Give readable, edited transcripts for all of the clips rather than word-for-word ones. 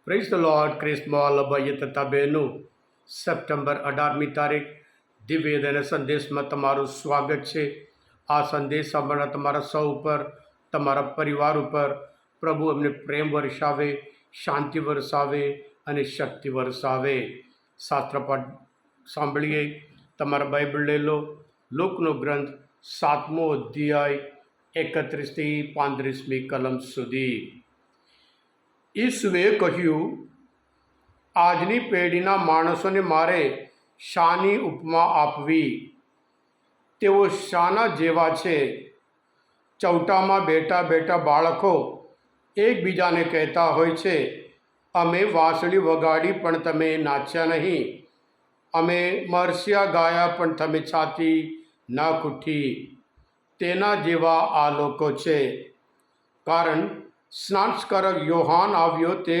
Praise the lord. ક્રિસ્મોલ ભાઈ તથા બહેનો, સપ્ટેમ્બર 18મી તારીખ દિવ્ય સંદેશમાં તમારું સ્વાગત છે. આ સંદેશ સાંભળનાર તમારા સૌ ઉપર, તમારા પરિવાર ઉપર પ્રભુ એમને પ્રેમ વરસાવે, શાંતિ વરસાવે અને શક્તિ વરસાવે. શાસ્ત્રપાઠ સાંભળીએ. તમારા બાઇબલ લઈ લો. લોકનો ગ્રંથ 7મો અધ્યાય 31થી 35મી કલમ સુધી. ઈસુએ કહ્યું, આજની પેઢીના માણસોને મારે શાની ઉપમા આપવી? તેઓ શાના જેવા છે? ચૌટામાં બેઠા બેઠા બાળકો એકબીજાને કહેતા હોય છે, અમે વાંસળી વગાડી પણ તમે નાચ્યા નહીં, અમે મરસિયા ગાયા પણ તમે છાતી ના કૂઠી. તેના જેવા આ લોકો છે. કારણ સ્નાનસ્કારક યોહાન આવ્યો, તે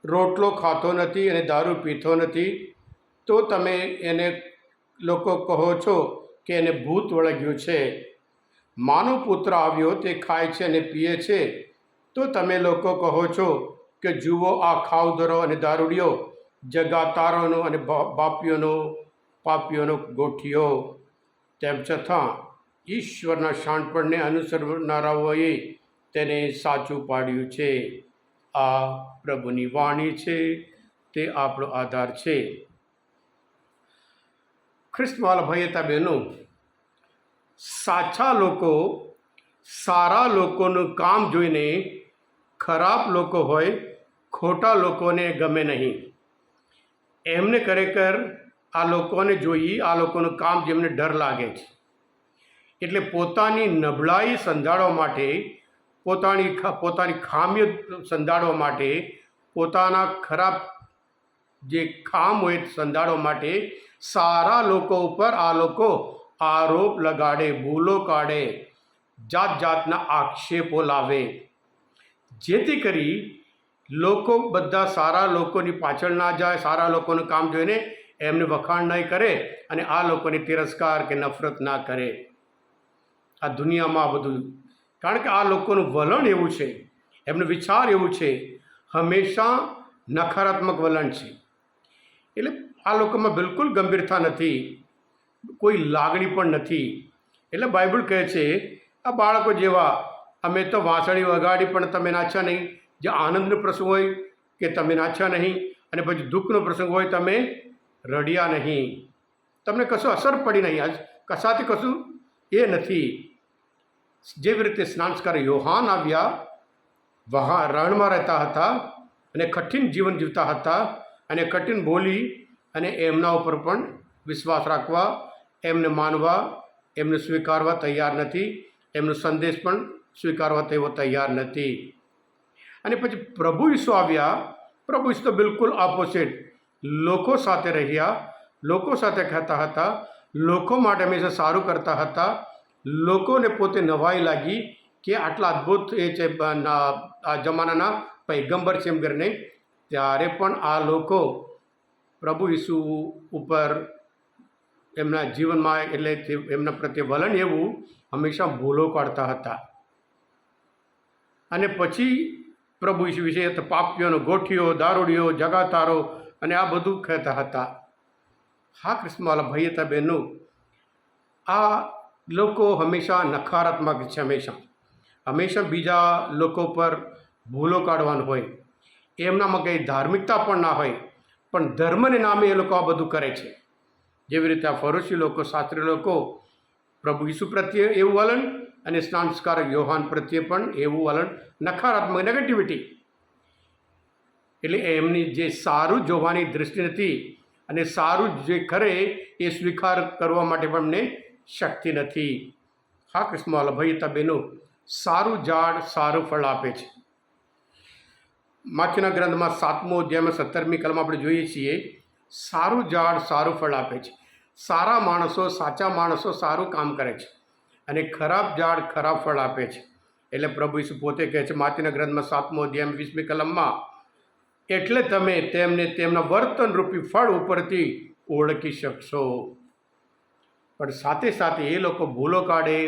રોટલો ખાતો નથી અને દારૂ પીતો નથી, તો તમે એને લોકો કહો છો કે એને ભૂત વળગ્યું છે. માનવ પુત્ર આવ્યો, તે ખાય છે અને પીએ છે, તો તમે લોકો કહો છો કે જુઓ આ ખાવદરો અને દારૂડિયો, જગાતારોનો અને પાપીઓનો ગોઠિયો. તેમ છતાં ઈશ્વરના શાણપણને અનુસરનારાઓએ તેને સાચું પાડ્યું છે. આ પ્રભુની વાણી છે, તે આપણો આધાર છે. ખ્રિસ્તવાલા ભાઈ હતા બહેનો, સાચા લોકો સારા લોકોનું કામ જોઈને ખરાબ લોકો હોય ખોટા લોકોને ગમે નહીં. એમને ખરેખર આ લોકોને જોઈ, આ લોકોનું કામ જેમને ડર લાગે છે. એટલે પોતાની નબળાઈ સંધાડવા માટે, પોતાની ખામીઓ સંધાડવા માટે, પોતાના ખરાબ જે કામ હોય સંધાડવા માટે સારા લોકો ઉપર આ લોકો આરોપ લગાડે, ભૂલો કાઢે, જાત જાતના આક્ષેપો લાવે, જેથી કરી લોકો બધા સારા લોકોની પાછળ ના જાય, સારા લોકોનું કામ જોઈને એમને વખાણ નહીં કરે અને આ લોકોને તિરસ્કાર કે નફરત ના કરે. આ દુનિયામાં આ બધું, કારણ કે આ લોકોનું વલણ એવું છે, એમનો વિચાર એવું છે, હંમેશા નકારાત્મક વલણ છે. એટલે આ લોકોમાં બિલકુલ ગંભીરતા નથી, કોઈ લાગણી પણ નથી. એટલે બાઇબલ કહે છે, આ બાળકો જેવા, અમે તો વાંસળી વગાડી પણ તમે નાચ્યા નહીં. જે આનંદનો પ્રસંગ હોય કે તમે નાચ્યા નહીં, અને પછી દુઃખનો પ્રસંગ હોય તમે રડ્યા નહીં. તમને કશું અસર પડી નહીં, આજ કશાથી કશું એ નથી. જેવી રીતે સ્નાનસ્કાર યોહાન આવ્યા, રણમાં રહેતા હતા અને કઠિન જીવન જીવતા હતા, અને કઠિન બોલી અને એમના ઉપર પણ વિશ્વાસ રાખવા, એમને માનવા, એમને સ્વીકારવા તૈયાર નથી. એમનો સંદેશ પણ સ્વીકારવા તેઓ તૈયાર નથી. અને પછી પ્રભુ ઈસુ આવ્યા. પ્રભુ ઈસુ તો બિલકુલ ઓપોઝિટ, લોકો સાથે રહ્યા, લોકો સાથે કહેતા હતા, લોકો માટે હંમેશા સારું કરતા હતા. લોકોને પોતે નવાઈ લાગી કે આટલા અદ્ભુત એ છે આ જમાનાના પૈગંબર છે એમ કરીને. ત્યારે પણ આ લોકો પ્રભુ ઈસુ ઉપર એમના જીવનમાં, એટલે એમના પ્રત્યે વલણ એવું, હંમેશા ભૂલો કાઢતા હતા. અને પછી પ્રભુ ઈસુ વિશે પાપીઓનો ગોઠિયો, દારૂડિયો, જગાતારો અને આ બધું કહેતા હતા. હા ક્રિસ્મવાલા ભાઈ હતા બહેનો, આ લોકો હંમેશા નકારાત્મક છે. હંમેશા બીજા લોકો પર ભૂલો કાઢવાનું હોય. એમનામાં કંઈ ધાર્મિકતા પણ ના હોય, પણ ધર્મને નામે એ લોકો આ બધું કરે છે. જેવી રીતે આ ફરોશી લોકો, શાસ્ત્રી લોકો પ્રભુ ઈસુ પ્રત્યે એવું વલણ, અને સ્નાનસ્કારક યોહાન પ્રત્યે પણ એવું વલણ, નકારાત્મક, નેગેટિવિટી. એટલે એમની જે સારું જોવાની દૃષ્ટિ નથી, અને સારું જે કરે એ સ્વીકાર કરવા માટે પણ એમને શક્તિ નથી. હા કૃષ્ણવાલા ભાઈ હતા બહેનો, સારું ઝાડ સારું ફળ આપે છે. માથીના ગ્રંથમાં 7મો અધ્યાયમાં 17મી કલમ આપણે જોઈએ છીએ, સારું ઝાડ સારું ફળ આપે છે. સારા માણસો, સાચા માણસો સારું કામ કરે છે, અને ખરાબ ઝાડ ખરાબ ફળ આપે છે. એટલે પ્રભુ ઈસુ પોતે કહે છે માથીના ગ્રંથમાં 7મો અધ્યાય 20મી કલમમાં, એટલે તમે તેમને તેમના વર્તનરૂપી ફળ ઉપરથી ઓળખી શકશો. પણ સાથે સાથે એ લોકો ભૂલો કાઢે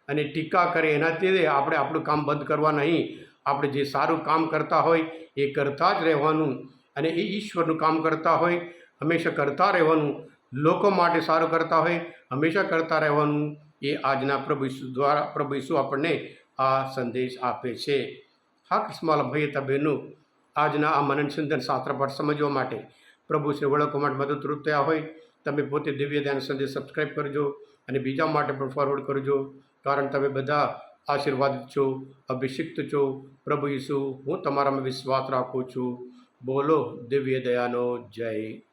અને ટીકા કરે, એનાથી આપણે આપણું કામ બંધ કરવા નહીં, આપણે જે સારું કામ કરતા હોય એ કરતા જ રહેવાનું, અને એ ઈશ્વરનું કામ કરતા હોય હંમેશા કરતા રહેવાનું, લોકો માટે સારું કરતા હોય હંમેશા કરતા રહેવાનું. એ આજના પ્રભુ ઈસુ દ્વારા પ્રભુ ઈસુ આપણને આ સંદેશ આપે છે. હા કિસ્માલા ભાઈ હતા બહેનો, આજના આ મનન ચિંતન શાસ્ત્ર પાઠ સમજવા માટે, પ્રભુ શ્રી ઓળખવા માટે મદદરૂપ થયા હોય, તમે પોતે દિવ્ય ધ્યાન સંદેશ સબસ્ક્રાઈબ કરજો અને બીજા માટે પણ ફોરવર્ડ કરજો, કારણ તમે બધા આશીર્વાદિત છો, અભિષિક્ત છો. પ્રભુ ઈસુ, હું તમારામાં વિશ્વાસ રાખું છું. બોલો દિવ્ય દયાનો જય.